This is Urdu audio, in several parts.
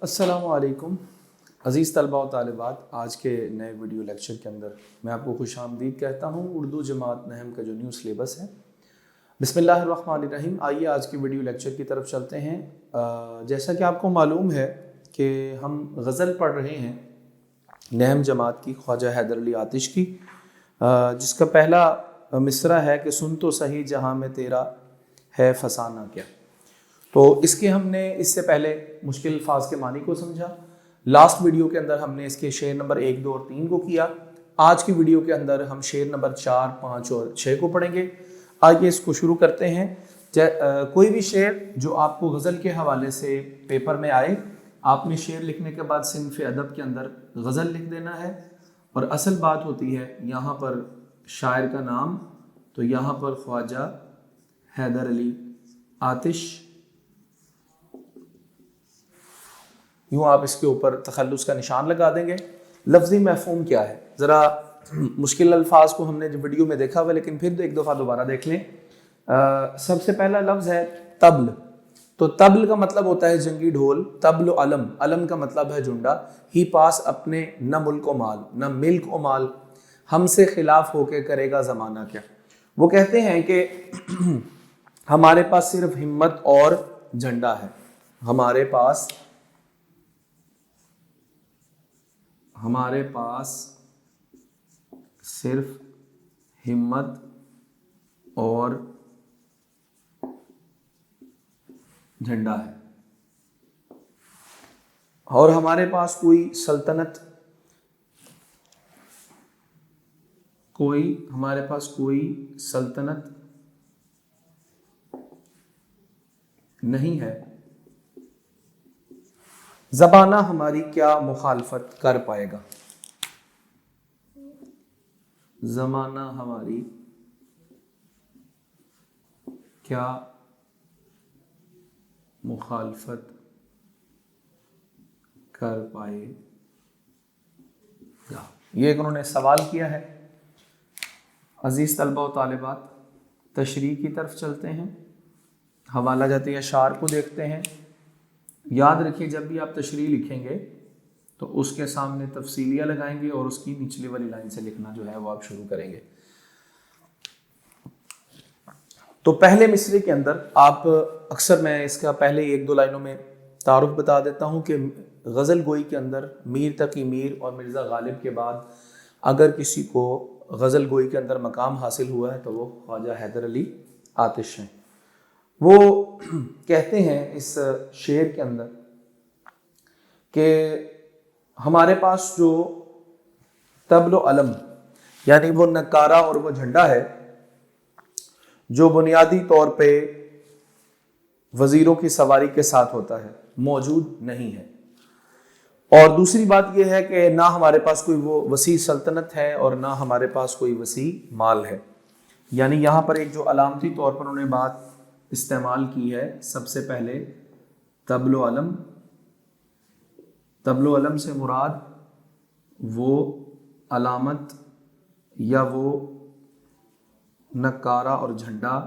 السلام علیکم عزیز طلباء و طالبات، آج کے نئے ویڈیو لیکچر کے اندر میں آپ کو خوش آمدید کہتا ہوں اردو جماعت نحم کا جو نیو سلیبس ہے۔ بسم اللہ الرحمن الرحیم۔ آئیے آج کی ویڈیو لیکچر کی طرف چلتے ہیں۔ جیسا کہ آپ کو معلوم ہے کہ ہم غزل پڑھ رہے ہیں نحم جماعت کی، خواجہ حیدر علی آتش کی، جس کا پہلا مصرع ہے کہ سن تو صحیح جہاں میں تیرا ہے فسانہ کیا۔ تو اس کے ہم نے اس سے پہلے مشکل الفاظ کے معنی کو سمجھا۔ لاسٹ ویڈیو کے اندر ہم نے اس کے شعر نمبر 1، 2 اور 3 کو کیا۔ آج کی ویڈیو کے اندر ہم شعر نمبر 4، 5 اور 6 کو پڑھیں گے۔ آئیے اس کو شروع کرتے ہیں۔ کوئی بھی شعر جو آپ کو غزل کے حوالے سے پیپر میں آئے، آپ نے شعر لکھنے کے بعد صنف ادب کے اندر غزل لکھ دینا ہے، اور اصل بات ہوتی ہے یہاں پر شاعر کا نام، تو یہاں پر خواجہ حیدر علی آتش، یوں آپ اس کے اوپر تخلص کا نشان لگا دیں گے۔ لفظی مفہوم کیا ہے؟ ذرا مشکل الفاظ کو ہم نے جو ویڈیو میں دیکھا ہوا، لیکن پھر ایک دفعہ دوبارہ دیکھ لیں۔ سب سے پہلا لفظ ہے طبل۔ تو طبل کا مطلب ہوتا ہے جنگی ڈھول۔ طبل و علم، علم کا مطلب ہے جھنڈا۔ ہی پاس اپنے نہ ملک و مال، نہ ملک و مال، ہم سے خلاف ہو کے کرے گا زمانہ کیا۔ وہ کہتے ہیں کہ ہمارے پاس صرف ہمت اور جھنڈا ہے، ہمارے پاس صرف ہمت اور جھنڈا ہے، اور ہمارے پاس کوئی سلطنت نہیں ہے۔ زمانہ ہماری کیا مخالفت کر پائے گا، زمانہ ہماری کیا مخالفت کر پائے گا، یہ ایک انہوں نے سوال کیا ہے۔ عزیز طلبہ و طالبات، تشریح کی طرف چلتے ہیں، حوالہ جاتی اشعار کو دیکھتے ہیں۔ یاد رکھیے جب بھی آپ تشریح لکھیں گے تو اس کے سامنے تفصیلیہ لگائیں گے، اور اس کی نچلی والی لائن سے لکھنا جو ہے وہ آپ شروع کریں گے۔ تو پہلے مصرعے کے اندر آپ اکثر، میں اس کا پہلے 1-2 لائنوں میں تعارف بتا دیتا ہوں کہ غزل گوئی کے اندر میر تقی میر اور مرزا غالب کے بعد اگر کسی کو غزل گوئی کے اندر مقام حاصل ہوا ہے تو وہ خواجہ حیدر علی آتش ہیں۔ وہ کہتے ہیں اس شعر کے اندر کہ ہمارے پاس جو طبل و علم، یعنی وہ نکارہ اور وہ جھنڈا ہے جو بنیادی طور پہ وزیروں کی سواری کے ساتھ ہوتا ہے، موجود نہیں ہے۔ اور دوسری بات یہ ہے کہ نہ ہمارے پاس کوئی وہ وسیع سلطنت ہے، اور نہ ہمارے پاس کوئی وسیع مال ہے۔ یعنی یہاں پر ایک جو علامتی طور پر انہوں نے بات استعمال کی ہے، سب سے پہلے طبل و علم۔ طبل و علم سے مراد وہ علامت یا وہ نکارہ اور جھنڈا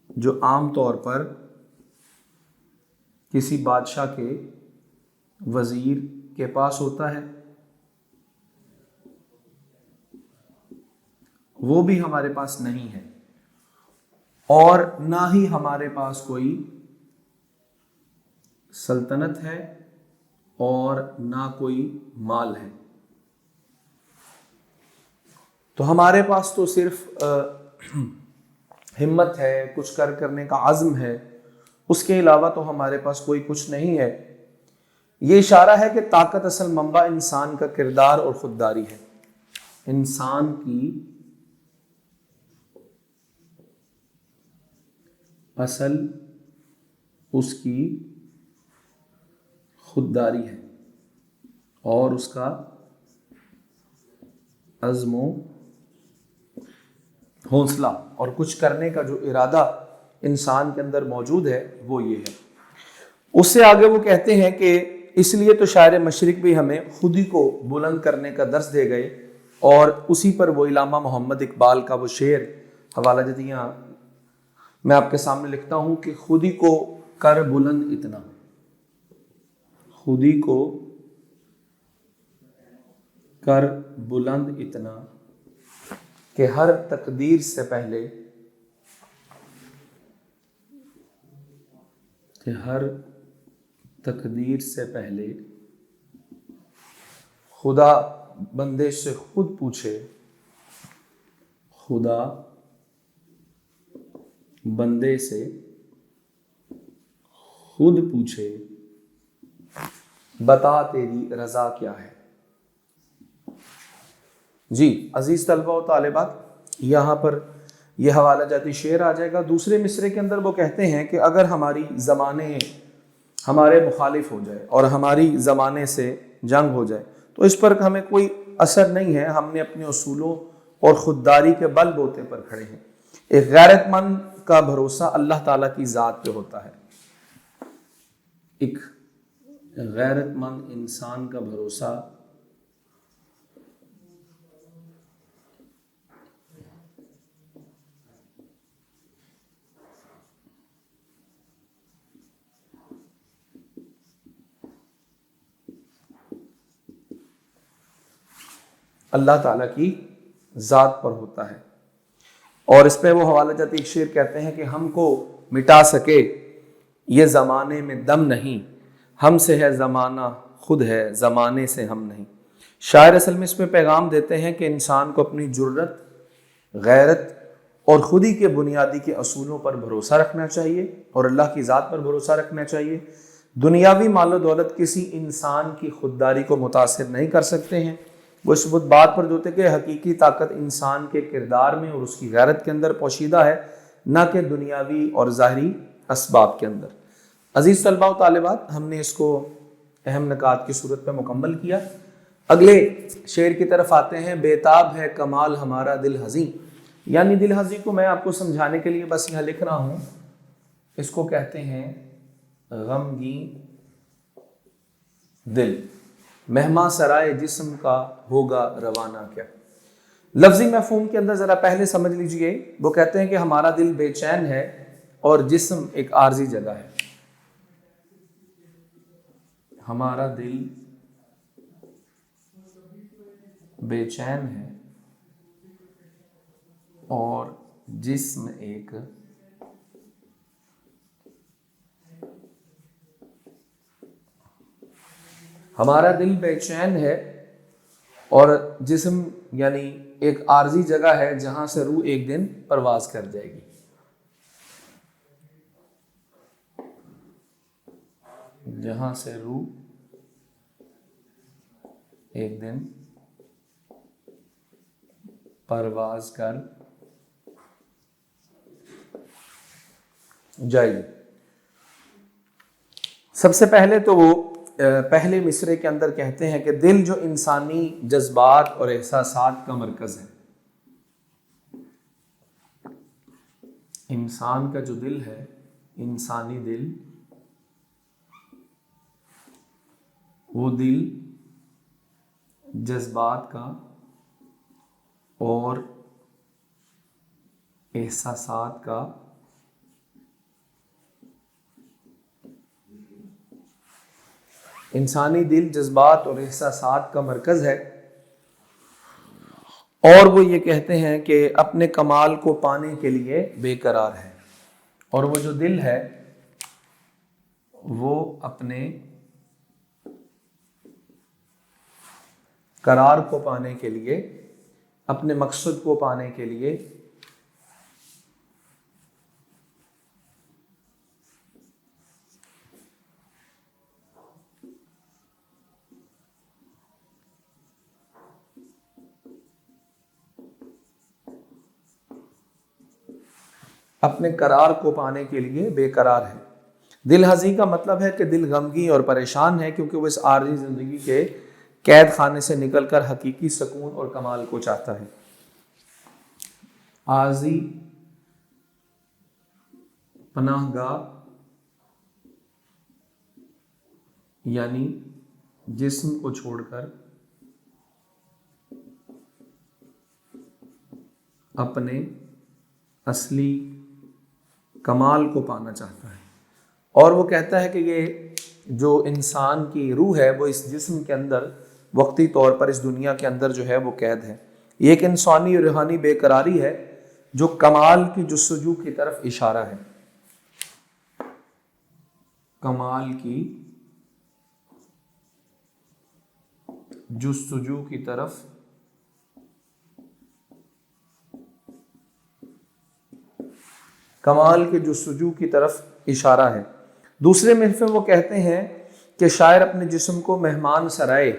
جو عام طور پر کسی بادشاہ کے وزیر کے پاس ہوتا ہے، وہ بھی ہمارے پاس نہیں ہے، اور نہ ہی ہمارے پاس کوئی سلطنت ہے اور نہ کوئی مال ہے۔ تو ہمارے پاس تو صرف ہمت ہے، کچھ کرنے کا عزم ہے، اس کے علاوہ تو ہمارے پاس کوئی کچھ نہیں ہے۔ یہ اشارہ ہے کہ طاقت اصل منبع انسان کا کردار اور خودداری ہے۔ انسان کی اصل اس کی خودداری ہے، اور اس کا عزم و حوصلہ اور کچھ کرنے کا جو ارادہ انسان کے اندر موجود ہے وہ یہ ہے۔ اس سے آگے وہ کہتے ہیں کہ اس لیے تو شاعر مشرق بھی ہمیں خود ہی کو بلند کرنے کا درس دے گئے اور اسی پر وہ علامہ محمد اقبال کا وہ شعر حوالہ جدیاں میں آپ کے سامنے لکھتا ہوں کہ خودی کو کر بلند اتنا، خودی کو کر بلند اتنا کہ ہر تقدیر سے پہلے، کہ ہر تقدیر سے پہلے خدا بندے سے خود پوچھے، خدا بندے سے خود پوچھے بتا تیری رضا کیا ہے۔ جی عزیز طلبہ و طالبات، یہاں پر یہ حوالہ جاتی شعر آ جائے گا۔ دوسرے مصرے کے اندر وہ کہتے ہیں کہ اگر ہماری زمانے ہمارے مخالف ہو جائے اور ہماری زمانے سے جنگ ہو جائے تو اس پر ہمیں کوئی اثر نہیں ہے، ہم نے اپنے اصولوں اور خودداری کے بل بوتے پر کھڑے ہیں۔ ایک غیرت مند کا بھروسہ اللہ تعالیٰ کی ذات پہ ہوتا ہے، ایک غیرت مند انسان کا بھروسہ اللہ تعالیٰ کی ذات پر ہوتا ہے۔ اور اس پہ وہ حوالہ جاتی ایک شعر کہتے ہیں کہ ہم کو مٹا سکے یہ زمانے میں دم نہیں، ہم سے ہے زمانہ خود ہے زمانے سے ہم نہیں۔ شاعر اصل میں اس میں پیغام دیتے ہیں کہ انسان کو اپنی جرت، غیرت اور خودی کے بنیادی کے اصولوں پر بھروسہ رکھنا چاہیے اور اللہ کی ذات پر بھروسہ رکھنا چاہیے۔ دنیاوی مال و دولت کسی انسان کی خودداری کو متاثر نہیں کر سکتے ہیں۔ وہ اس بات پر جو تھے کہ حقیقی طاقت انسان کے کردار میں اور اس کی غیرت کے اندر پوشیدہ ہے، نہ کہ دنیاوی اور ظاہری اسباب کے اندر۔ عزیز طلبہ و طالبات، ہم نے اس کو اہم نکات کی صورت پہ مکمل کیا۔ اگلے شعر کی طرف آتے ہیں۔ بےتاب ہے کمال ہمارا دل ہزیں، یعنی دل ہزیں کو میں آپ کو سمجھانے کے لیے بس یہاں لکھ رہا ہوں، اس کو کہتے ہیں غمگین دل، مہماں سرائے جسم کا ہوگا روانہ کیا۔ لفظی مفہوم کے اندر ذرا پہلے سمجھ لیجئے، وہ کہتے ہیں کہ ہمارا دل بے چین ہے اور جسم ایک عارضی جگہ ہے۔ ہمارا دل بے چین ہے اور جسم ایک ہمارا دل بے چین ہے اور جسم یعنی ایک عارضی جگہ ہے جہاں سے روح ایک دن پرواز کر جائے گی۔ جہاں سے روح ایک دن پرواز کر جائے گی۔ سب سے پہلے تو وہ پہلے مصرے کے اندر کہتے ہیں کہ دل جو انسانی جذبات اور احساسات کا مرکز ہے، انسان کا جو دل ہے، انسانی دل، وہ دل جذبات کا اور احساسات کا انسانی دل جذبات اور احساسات کا مرکز ہے، اور وہ یہ کہتے ہیں کہ اپنے کمال کو پانے کے لیے بے قرار ہے، اور وہ جو دل ہے وہ اپنے قرار کو پانے کے لیے، اپنے مقصد کو پانے کے لیے اپنے قرار کو پانے کے لیے بے قرار ہے۔ دل ہزیں کا مطلب ہے کہ دل غمگین اور پریشان ہے، کیونکہ وہ اس عارضی زندگی کے قید خانے سے نکل کر حقیقی سکون اور کمال کو چاہتا ہے۔ عارضی پناہ گاہ یعنی جسم کو چھوڑ کر اپنے اصلی کمال کو پانا چاہتا ہے، اور وہ کہتا ہے کہ یہ جو انسان کی روح ہے وہ اس جسم کے اندر وقتی طور پر اس دنیا کے اندر جو ہے وہ قید ہے۔ یہ ایک انسانی اور روحانی بے قراری ہے جو کمال کی جستجو کی طرف اشارہ ہے، کمال کی جستجو کی طرف کمال کے جستجو کی طرف اشارہ ہے۔ دوسرے محفل وہ کہتے ہیں کہ شاعر اپنے جسم کو مہمان سرائے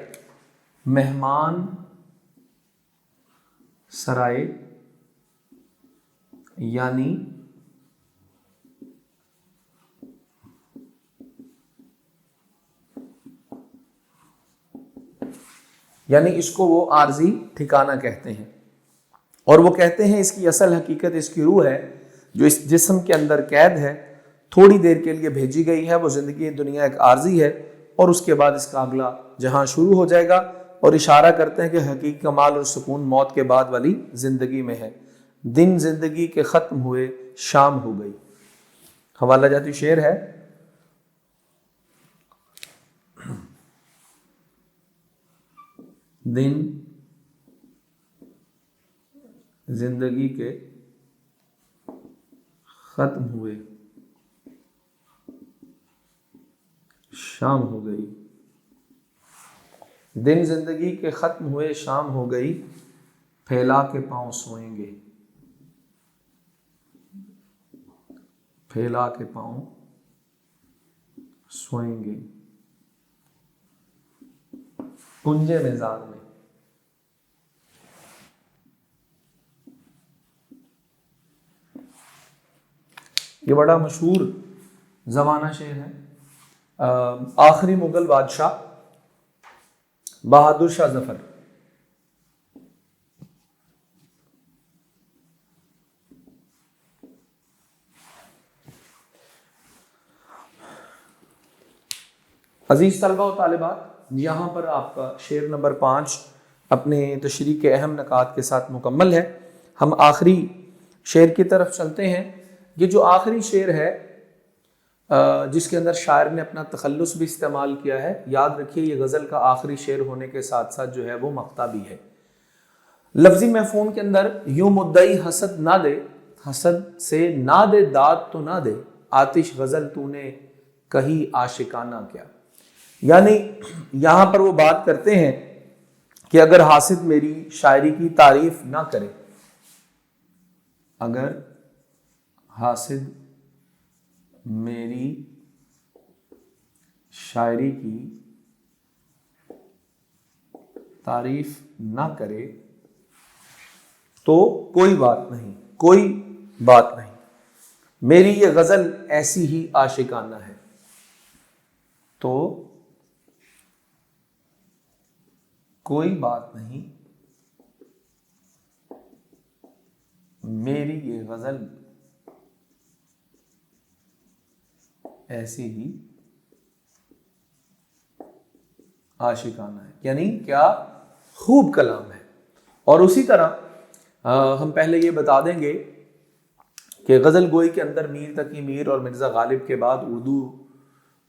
یعنی اس کو وہ عارضی ٹھکانہ کہتے ہیں، اور وہ کہتے ہیں اس کی اصل حقیقت اس کی روح ہے جو اس جسم کے اندر قید ہے، تھوڑی دیر کے لیے بھیجی گئی ہے۔ وہ زندگی دنیا ایک عارضی ہے اور اس کے بعد اس کا اگلا جہاں شروع ہو جائے گا، اور اشارہ کرتے ہیں کہ حقیقی کمال اور سکون موت کے بعد والی زندگی میں ہے۔ دن زندگی کے ختم ہوئے، شام ہو گئی۔ حوالہ جاتی شعر ہے، دن زندگی کے ختم ہوئے، شام ہو گئی۔ دن زندگی کے ختم ہوئے، شام ہو گئی، پھیلا کے پاؤں سوئیں گے، پھیلا کے پاؤں سوئیں گے، کنجے مزار میں۔ یہ بڑا مشہور زمانہ شعر ہے۔ آخری مغل بادشاہ بہادر شاہ ظفر عزیز طلبہ و طالبات، یہاں پر آپ کا شعر نمبر 5 اپنے تشریح کے اہم نکات کے ساتھ مکمل ہے۔ ہم آخری شعر کی طرف چلتے ہیں۔ یہ جو آخری شعر ہے جس کے اندر شاعر نے اپنا تخلص بھی استعمال کیا ہے، یاد رکھیے یہ غزل کا آخری شعر ہونے کے ساتھ ساتھ جو ہے وہ مقطع بھی ہے۔ لفظی مفہوم کے اندر یوں مدعی حسد نہ دے، حسد سے نہ دے داد تو نہ دے، آتش غزل تو نے کہی عاشقانہ کیا۔ یعنی یہاں پر وہ بات کرتے ہیں کہ اگر حاسد میری شاعری کی تعریف نہ کرے، اگر حاسد میری شاعری کی تعریف نہ کرے تو کوئی بات نہیں، کوئی بات نہیں، میری یہ غزل ایسی ہی عاشقانہ ہے، تو کوئی بات نہیں، میری یہ غزل ایسی ہی عاشقانہ ہے۔ یعنی کیا خوب کلام ہے۔ اور اسی طرح ہم پہلے یہ بتا دیں گے کہ غزل گوئی کے اندر میر تقی میر اور مرزا غالب کے بعد اردو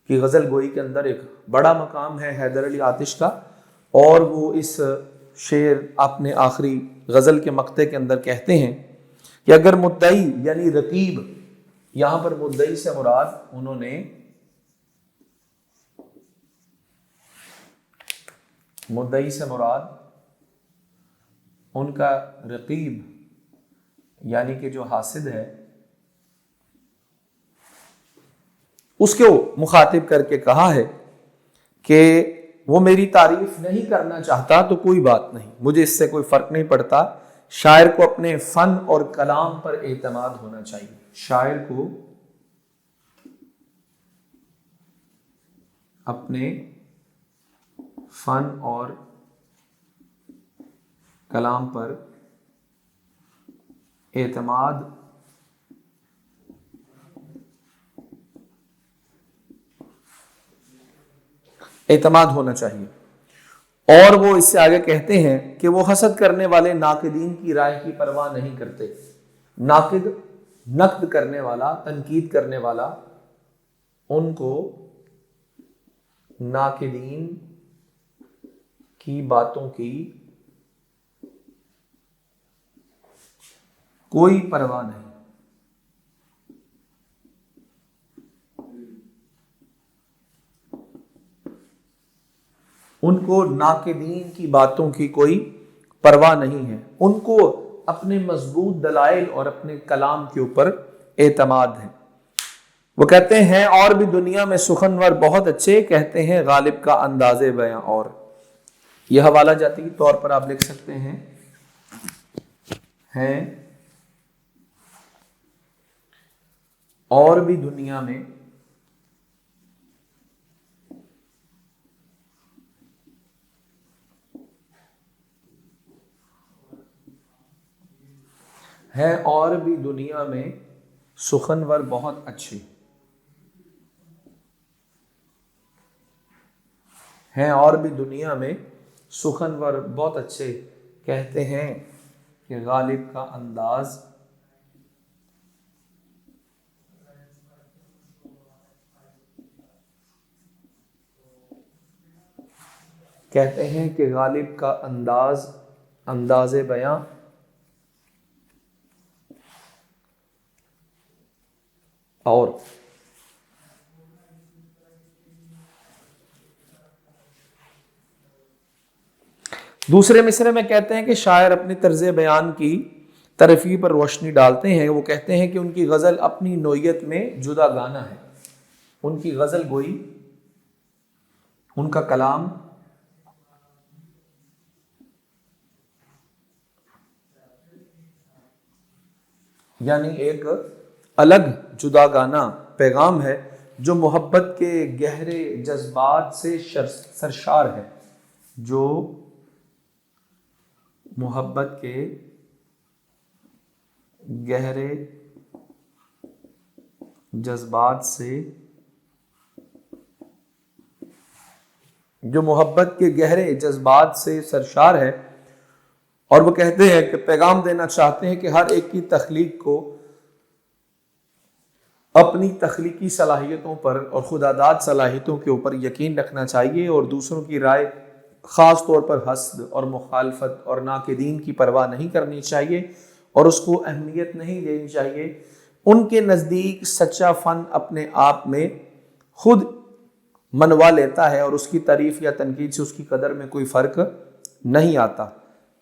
کی غزل گوئی کے اندر ایک بڑا مقام ہے حیدر علی آتش کا، اور وہ اس شعر اپنے آخری غزل کے مقطع کے اندر کہتے ہیں کہ اگر مدعی یعنی رقیب، یہاں پر مدعی سے مراد انہوں نے مدعی سے مراد ان کا رقیب یعنی کہ جو حاسد ہے اس کو مخاطب کر کے کہا ہے کہ وہ میری تعریف نہیں کرنا چاہتا تو کوئی بات نہیں، مجھے اس سے کوئی فرق نہیں پڑتا۔ شاعر کو اپنے فن اور کلام پر اعتماد ہونا چاہیے، شاعر کو اپنے فن اور کلام پر اعتماد ہونا چاہیے، اور وہ اس سے آگے کہتے ہیں کہ وہ حسد کرنے والے ناقدین کی رائے کی پرواہ نہیں کرتے. ناقد، نقد کرنے والا، تنقید کرنے والا، ان کو ناقدین کی باتوں کی کوئی پرواہ نہیں. ان کو ناقدین کی باتوں کی کوئی پرواہ نہیں ہے. ان کو اپنے مضبوط دلائل اور اپنے کلام کے اوپر اعتماد ہے. وہ کہتے ہیں اور بھی دنیا میں سخنور بہت اچھے، کہتے ہیں غالب کا انداز بیاں اور. یہ حوالہ جاتی کے طور پر آپ لکھ سکتے ہیں اور بھی دنیا میں اور بھی دنیا میں سخنور بہت اچھے اور بھی دنیا میں سخنور بہت اچھے، کہتے ہیں کہ غالب کا انداز انداز بیاں اور. دوسرے مصرعے میں کہتے ہیں کہ شاعر اپنی طرز بیان کی ترفیع پر روشنی ڈالتے ہیں. وہ کہتے ہیں کہ ان کی غزل اپنی نوعیت میں جدا گانا ہے. ان کی غزل گوئی، ان کا کلام یعنی ایک الگ جدا گانا پیغام ہے جو محبت کے گہرے جذبات سے سرشار ہے. جو محبت کے گہرے جذبات سے سرشار ہے. اور وہ کہتے ہیں کہ پیغام دینا چاہتے ہیں کہ ہر ایک کی تخلیق کو اپنی تخلیقی صلاحیتوں پر اور خداداد صلاحیتوں کے اوپر یقین رکھنا چاہیے اور دوسروں کی رائے، خاص طور پر حسد اور مخالفت اور ناقدین کی پرواہ نہیں کرنی چاہیے اور اس کو اہمیت نہیں دینی چاہیے. ان کے نزدیک سچا فن اپنے آپ میں خود منوا لیتا ہے اور اس کی تعریف یا تنقید سے اس کی قدر میں کوئی فرق نہیں آتا.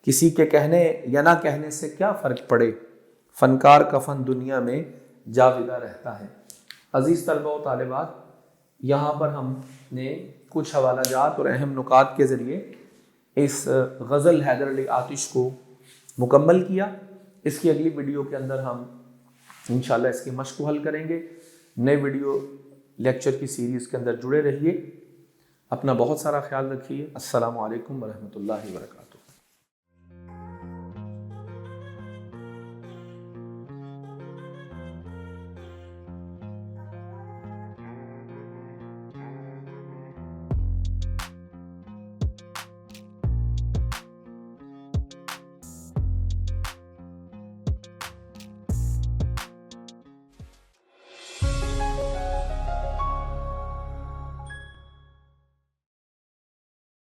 کسی کے کہنے یا نہ کہنے سے کیا فرق پڑے، فنکار کا فن دنیا میں جاویدہ رہتا ہے. عزیز طلبہ و طالبات، یہاں پر ہم نے کچھ حوالہ جات اور اہم نکات کے ذریعے اس غزل حیدر علی آتش کو مکمل کیا. اس کی اگلی ویڈیو کے اندر ہم انشاءاللہ اس کی مشق کو حل کریں گے. نئے ویڈیو لیکچر کی سیریز کے اندر جڑے رہیے. اپنا بہت سارا خیال رکھیے. السلام علیکم ورحمۃ اللہ وبرکاتہ.